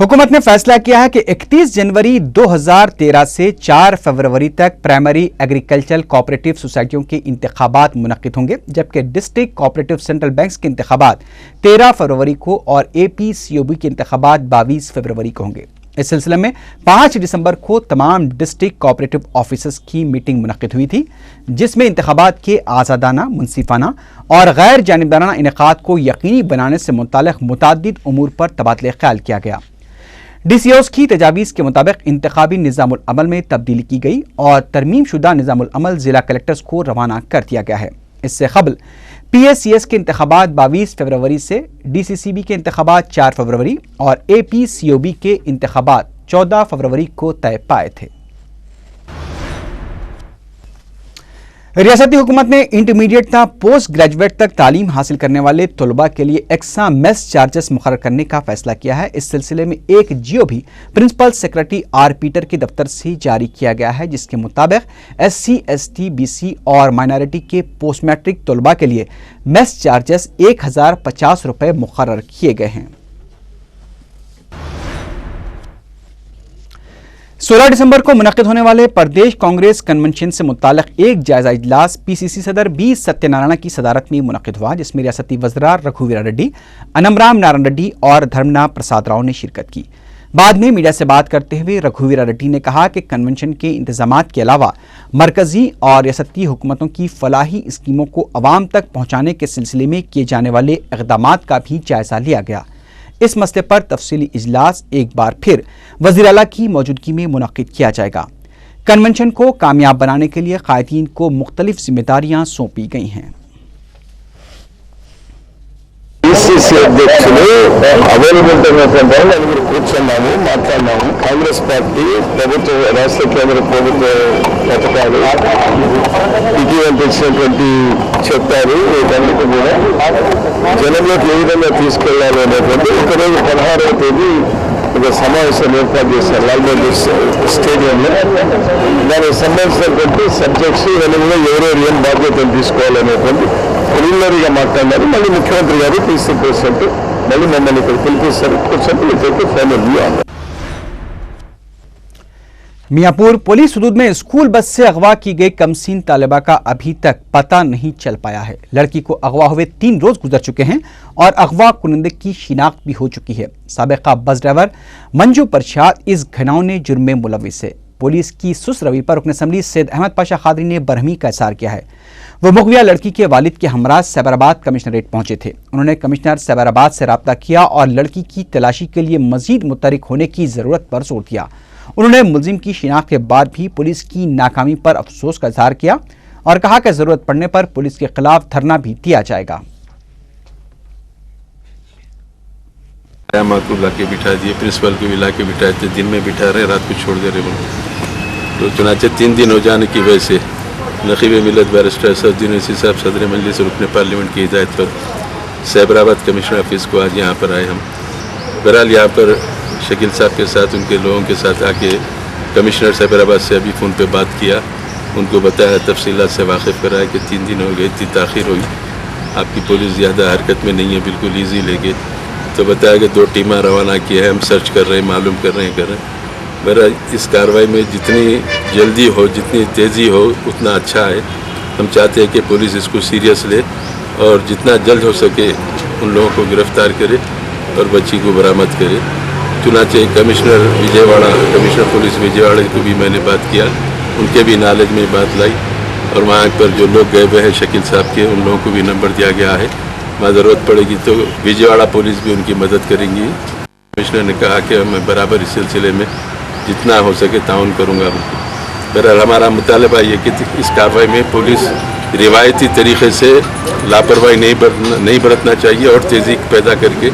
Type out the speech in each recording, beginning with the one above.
हुकूमत ने फैसला किया है कि 31 जनवरी 2013 से 4 फरवरी तक प्राइमरी एग्रीकल्चरल कोऑपरेटिव सोसाइटियों के इंतखाबात मुनक्किद होंगे, जबकि डिस्ट्रिक्ट कोऑपरेटिव सेंट्रल बैंक्स के इंतखाबात 13 फरवरी को और APCOB के इंतखाबात 22 फरवरी को होंगे। इस सिलसिले में 5 दिसंबर को तमाम डिस्ट्रिक्ट कोऑपरेटिव ऑफिसर्स की मीटिंग मुनक्किद हुई थी, जिसमें इंतखाबात के आज़ादाना, मुनसिफाना और गैर जानिबदाराना इनेकाद को यकीनी बनाने से मुताल्लिक़ मुतअद्दिद उमूर पर तबादले ख्याल किया गया। DCOs की तजावीज़ के मुताबिक इंतखाबी निज़ामुल अमल में तब्दीली की गई और तरमीम शुदा निज़ामुल अमल जिला कलेक्टर्स को रवाना कर दिया गया है। इससे कबल PSCS के इंतखाबात 22 फरवरी से, DCCB के इंतखाबात 4 फरवरी और APCOB के इंतखाबात 14 फरवरी को तय पाए थे। रियासती हुकूमत ने इंटरमीडिएट तक पोस्ट ग्रेजुएट तक तालीम हासिल करने वाले तलबा के लिए एक्स्ट्रा मेस चार्जेस मुकर्रर करने का फैसला किया है। इस सिलसिले में एक जियो भी प्रिंसिपल सेक्रेटरी R. पीटर के दफ्तर से जारी किया गया है, जिसके मुताबिक SC, ST, BC और माइनॉरिटी के पोस्ट मैट्रिक तलबा के लिए मेस चार्जेस 1050 रुपये मुकर्रर किए गए हैं। 16 दिसंबर को मुनक्किद होने वाले प्रदेश कांग्रेस कन्वेंशन से मुताल्लिक एक जायजा इजलास PCC सदर B. सत्यनारायण की सदारत में मुनक्किद हुआ, जिसमें रियासती वज़रा रघुवीरा रेड्डी, अनमराम नारायण रेड्डी और धर्मना प्रसाद राव ने शिरकत की। बाद में मीडिया से बात करते हुए रघुवीरा रेड्डी ने कहा कि कन्वेंशन के इंतजामात के अलावा मरकजी और रियासती हुकूमतों की फलाही स्कीमों को अवाम तक पहुँचाने के सिलसिले में किए जाने वाले इक़दामात का भी जायजा लिया गया। इस मसले पर तफसीली इजलास एक बार फिर वज़ीर आला की मौजूदगी में मुनक्किद किया जाएगा। कन्वेंशन को कामयाब बनाने के लिए कायदीन को मुख्तलिफ जिम्मेदारियां सौंपी गई हैं। PCC అధ్యక్షులు అవైలబిలిటీ ఉన్నటువంటి నలుగురు కూర్చున్నాము, మాట్లాడినాము. కాంగ్రెస్ పార్టీ ప్రభుత్వ రాష్ట్ర కేంద్ర ప్రభుత్వ పథకాలు ఇటీవల తెచ్చినటువంటి చెప్పారు, వీటన్నిటి కూడా జనంలోకి ఏ విధంగా తీసుకెళ్లాలి అనేటువంటి ఒకరోజు 16వ తేదీ ఒక సమావేశం ఏర్పాటు చేశారు లాల్బహదూర్ స్టేడియంలో. దానికి సంబంధించినటువంటి సబ్జెక్ట్స్ ఇవన్నీ కూడా ఎవరెవరు ఏం బాధ్యతలు తీసుకోవాలనేటువంటి ప్రిలిమినరీగా మాట్లాడినారు. మళ్ళీ ముఖ్యమంత్రి గారు PCC ప్రెసిడెంట్ మళ్ళీ మమ్మల్ని ఇక్కడ పిలిపిస్తారు, కూర్చొని ఫైనల్ వ్యూ అన్నారు. मियाँपुर पुलिस हुदूद में स्कूल बस से अगवा की गई कमसीन तालिबा का अभी तक पता नहीं चल पाया है। लड़की को अगवा हुए 3 रोज गुजर चुके हैं और अगवा कुनंदे की शिनाख्त भी हो चुकी है। साबिका बस ड्राइवर मंजू प्रसाद इस घिनौने जुर्म में मुलविस है। पुलिस की सुस्त रवि पर रुकन असम्बली सैयद अहमद पाशा खादरी ने बरहमी का इज़हार किया है। वो मुगविया लड़की के वालिद के हमरा सैबराबाद कमिश्नरेट पहुंचे थे। उन्होंने कमिश्नर सैबराबाद से रब्ता किया और लड़की की तलाशी के लिए मजीद मुतहरिक होने की ज़रूरत पर जोर दिया। उन्होंने मुलजिम की शिनाख्त के बाद भी पुलिस की नाकामी पर अफसोस का इज़हार किया और कहा कि ज़रूरत पड़ने पर पुलिस के खिलाफ धरना भी दिया जाएगा। को लाके बिठा दिए, प्रिंसिपल को भी लाके बिठाए थे, दिन में बिठा रहे, रात को छोड़ दे रहे। तो चुनाचे 3 दिन हो जाने की वजह से नकीब मिलत बैरिस्टर असदुद्दीन ओवैसी साहब सदर मजलिस रुकन पार्लियामेंट की हिदायत पर सैबराबाद कमिश्नर ऑफिस को आज यहाँ पर आए हम। बहरहाल यहाँ पर शकील साहब के साथ, उनके लोगों के साथ आके कमिश्नर सैबराबाद से अभी फ़ोन पे बात किया, उनको बताया, तफसीलात से वाकिफ़ कराया कि 3 दिन हो गए, इतनी ताख़ीर हुई, आपकी पुलिस ज़्यादा हरकत में नहीं है, बिल्कुल ईजी लेके। तो बताया कि 2 टीमें रवाना की है, हम सर्च कर रहे हैं, मालूम कर रहे हैं। बहरहाल इस कार्रवाई में जितनी जल्दी हो, जितनी तेज़ी हो, उतना अच्छा है। हम चाहते हैं कि पुलिस इसको सीरियस ले और जितना जल्द हो सके उन लोगों को गिरफ़्तार करे और बच्ची को बरामद करे। चुनाचे commissioner Vijayawada, commissioner police Vijayawada को भी मैंने बात किया, उनके भी नॉलेज में बात लाई और वहाँ पर जो लोग गए हुए हैं शकील साहब के, उन लोगों को भी नंबर दिया गया है। वहाँ ज़रूरत पड़ेगी तो विजयवाड़ा पुलिस भी उनकी मदद करेंगी। कमिश्नर ने कहा कि मैं बराबर इस सिलसिले में जितना हो सके ताउन करूँगा। बहरहाल हमारा मुतालबा ये कि इस कार्रवाई में पुलिस रिवायती तरीक़े से लापरवाही नहीं बरतना चाहिए और तेज़ी पैदा करके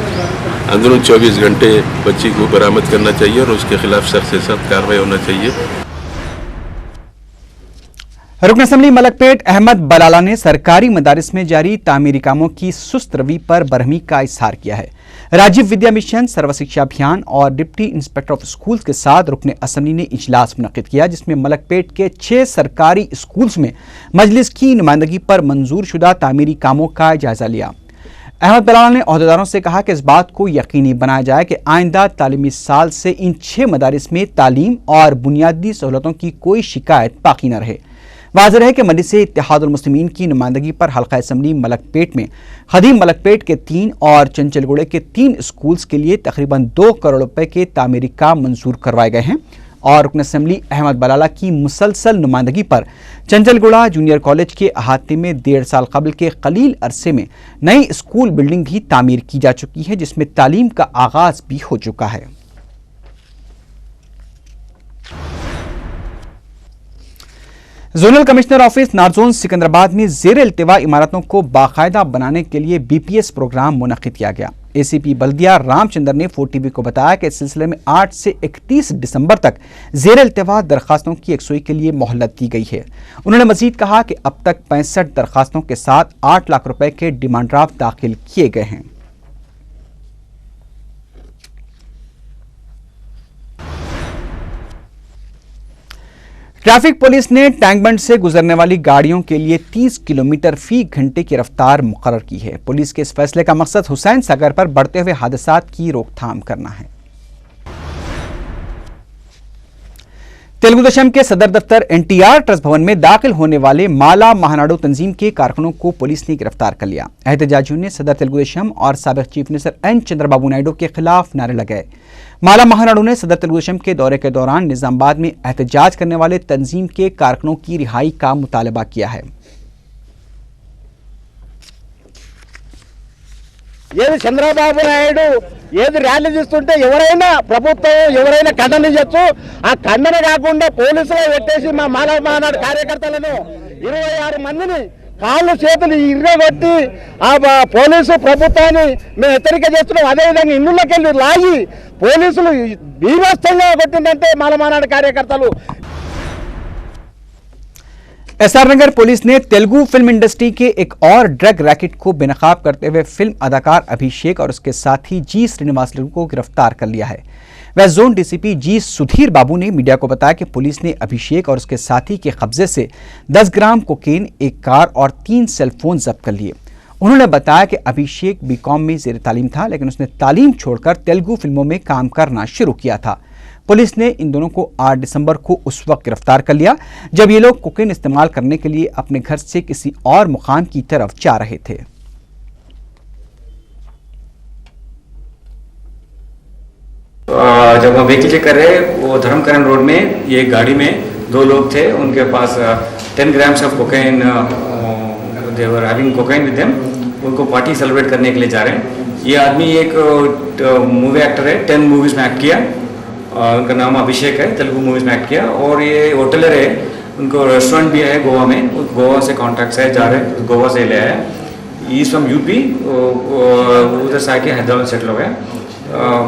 अंदरून 24 घंटे बच्ची को बरामद करना चाहिए और उसके खिलाफ सख्त से सख्त कार्रवाई होना चाहिए। रुकन असम्बली मलकपेट अहमद बलाला ने सरकारी मदारिस में जारी तामीरी कामों की सुस्त रवि पर बरहमी का इज़हार किया है। राजीव विद्या मिशन, सर्व शिक्षा अभियान और डिप्टी इंस्पेक्टर ऑफ स्कूल्स के साथ रुकन असम्बली ने इजलास मुनक्किद किया, जिसमें मलकपेट के 6 सरकारी स्कूल्स में मजलिस की नुमाइंदगी पर मंजूर शुदा तामीरी कामों का जायजा लिया। अहमद बलाला ने ओहदेदारों से कहा कि इस बात को यकीनी बनाया जाए कि आइंदा तालीमी साल से इन 6 मदारिस में तालीम और बुनियादी सहूलतों की कोई शिकायत बाकी न रहे। वाज़ेह है कि मजलिस इत्तेहादुल मुस्लिमीन की नुमाइंदगी पर हल्का असम्बली मलकपेट में खदीम मलकपेट के 3 और चंचलगुड़े के 3 स्कूल्स के लिए तकरीबन 2 करोड़ रुपए के तामीरी काम मंजूर करवाए गए हैं और रुकन असम्बली अहमद बलाला की मुसलसल नुमाइंदगी पर चंचलगुड़ा जूनियर कॉलेज के अहाते में 1.5 साल कबल के कलील अरसे में नई स्कूल बिल्डिंग भी तामीर की जा चुकी है, जिसमें तालीम का आगाज भी हो चुका है। जोनल कमिश्नर ऑफिस नारजोन सिकंदराबाद में ज़ेर इल्तिवा इमारतों को बाकायदा बनाने के लिए BPS प्रोग्राम मुनक्किद किया गया। ACP बल्दिया रामचंद्र ने 4TV को बताया कि इस सिलसिले में 8 से 31 दिसंबर तक ज़ेर इल्तिवा दरखास्तों की यकसुई के लिए मोहलत दी गई है। उन्होंने मजीद कहा कि अब तक 65 दरखास्तों के साथ 8 लाख रुपए के डिमांड ड्राफ्ट दाखिल किए गए हैं। ट्रैफिक पुलिस ने टैंक बंड से गुजरने वाली गाड़ियों के लिए 30 किलोमीटर फी घंटे की रफ्तार मुकर्रर की है। पुलिस के इस फैसले का मकसद हुसैन सागर पर बढ़ते हुए हादसात की रोकथाम करना है। तेलुगु देशम के सदर दफ्तर NTR ट्रस्ट भवन में दाखिल होने वाले माला महानाडु तंजीम के कारकुनों को पुलिस ने गिरफ्तार कर लिया। एहतजाजियों ने सदर तेलुगु देशम और साबिक chief minister N Chandrababu Naidu के खिलाफ नारे लगाए। माला महानाडू ने सदर तेलुगु देशम के दौरे के दौरान निजामाबाद में एहतजाज करने वाले तंजीम के कारकुनों की रिहाई का मुतालबा किया है। ఏది చంద్రబాబు నాయుడు ఏది ర్యాలీ చేస్తుంటే ఎవరైనా ప్రభుత్వం ఎవరైనా ఖండించచ్చు. ఆ ఖండన కాకుండా పోలీసులు పెట్టేసి మా మాలాడు కార్యకర్తలను 26 మందిని కాళ్ళు చేతులు ఇరగొట్టి ఆ పోలీసు ప్రభుత్వాన్ని మేము హెచ్చరిక చేస్తున్నాం. అదేవిధంగా ఇళ్ళకి వెళ్ళి లాగి పోలీసులు బీభత్సంగా కొట్టిందంటే మాలాడు కార్యకర్తలు. SR नगर पुलिस ने तेलुगु फिल्म इंडस्ट्री के एक और ड्रग रैकेट को बेनकाब करते हुए फिल्म अदाकार अभिषेक और उसके साथी जी श्रीनिवासलू को गिरफ्तार कर लिया है। वेस्ट जोन DCP जी सुधीर बाबू ने मीडिया को बताया कि पुलिस ने अभिषेक और उसके साथी के कब्जे से 10 ग्राम कोकेन, एक कार और 3 सेलफोन जब्त कर लिए। उन्होंने बताया कि अभिषेक BCom में ज़ेर तालीम था, लेकिन उसने तालीम छोड़कर तेलुगु फिल्मों में काम करना शुरू किया था। पुलिस ने इन दोनों को 8 दिसंबर को उस वक्त गिरफ्तार कर लिया जब ये लोग कोकेन इस्तेमाल करने के लिए अपने घर से किसी और मुकाम की तरफ जा रहे थे। जब हम व्हीकल चेक कर रहे वो धर्मकरण रोड में ये गाड़ी में 2 लोग थे, उनके पास 10 grams of cocaine, they were having cocaine with them. उनको पार्टी सेलिब्रेट करने के लिए जा रहे हैं। ये आदमी एक मूवी एक्टर है, 10 मूवीज में एक्ट किया। उनका नाम अभिषेक है, तेलुगु मूवीज में एक्ट किया। और ये होटलर है, उनको रेस्टोरेंट भी है गोवा में, गोवा से कॉन्टैक्ट्स है, जा रहे गोवा से ले आया। ई फ्रॉम UP, उधर से आके हैदराबाद सेटल हो गया।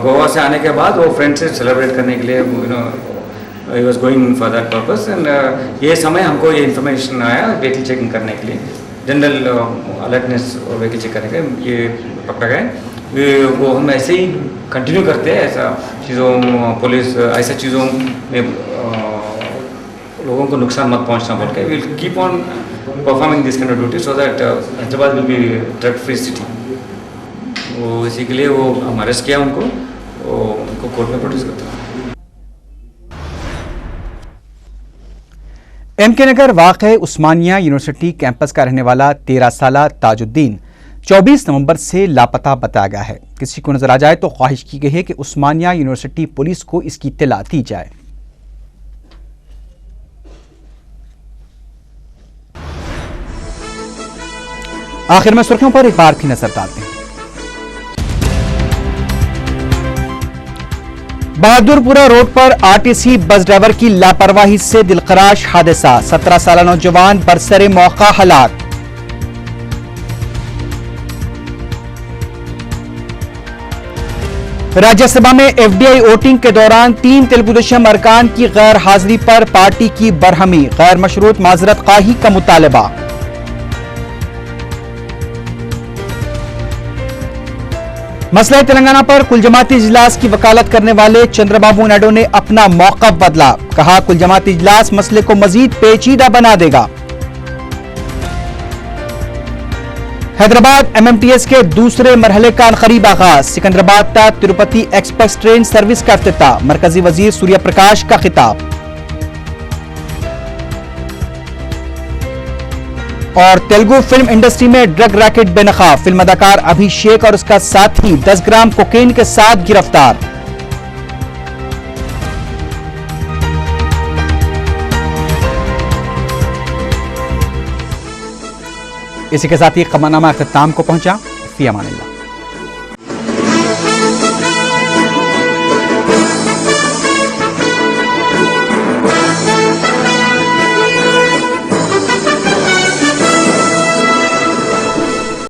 गोवा से आने के बाद वो फ्रेंड से सेलिब्रेट करने के लिए he was going for that purpose. And ये समय हमको ये इन्फॉर्मेशन आया व्हीकल चेकिंग करने के लिए, जनरल अलर्टनेस और व्हीकल चेक करने के ये पकड़ा गए। वो हम ऐसे ही कंटिन्यू करते हैं, ऐसा चीज़ों पुलिस ऐसा चीज़ों में लोगों को नुकसान मत पहुंचना बोल के will keep on performing this kind of duty so that Hyderabad will be drug free city. वो इसी के लिए वो हम अरेस्ट किया उनको कोर्ट में प्रोड्यूस करते हैं। MK नगर वाक़े उस्मानिया यूनिवर्सिटी कैंपस का रहने वाला 13 साला ताजुद्दीन 24 नवंबर से लापता बताया गया है। किसी को नजर आ जाए तो ख्वाहिश की गई है कि उस्मानिया यूनिवर्सिटी पुलिस को इसकी इत्तला दी जाए। आखिर में सुर्खियों पर एक बार भी नजर डालते हैं। बहादुरपुरा रोड पर RTC बस ड्राइवर की लापरवाही से दिलखराश हादसा, 17 साला नौजवान बरसरे मौका हलाक। राज्यसभा में FDI वोटिंग के दौरान 3 तेलुगु देशम अरकान की गैर हाजिरी पर पार्टी की बरहमी, गैर मशरूत माजरत खाही का मुतालबा। मसला तेलंगाना पर कुल जमाती इजलास की वकालत करने वाले चंद्रबाबू नायडू ने अपना मौक़िफ़ बदला, कहा कुल जमाती इजलास मसले को मजीद पेचीदा बना देगा। हैदराबाद एमएमटीएस के दूसरे मरहले का करीब आगाज। सिकंदराबाद तक तिरुपति एक्सप्रेस ट्रेन सर्विस का इफ्तिताह। मरकजी वजीर सूर्य प्रकाश का खिताब। और तेलुगु फिल्म इंडस्ट्री में ड्रग रैकेट बेनकाब। फिल्म अदाकार अभिषेक और उसका साथी 10 ग्राम कोकेन के साथ गिरफ्तार। इसी के साथ ही खबरनामा अख्ताम को पहुंचा। फी अमानिल्लाह।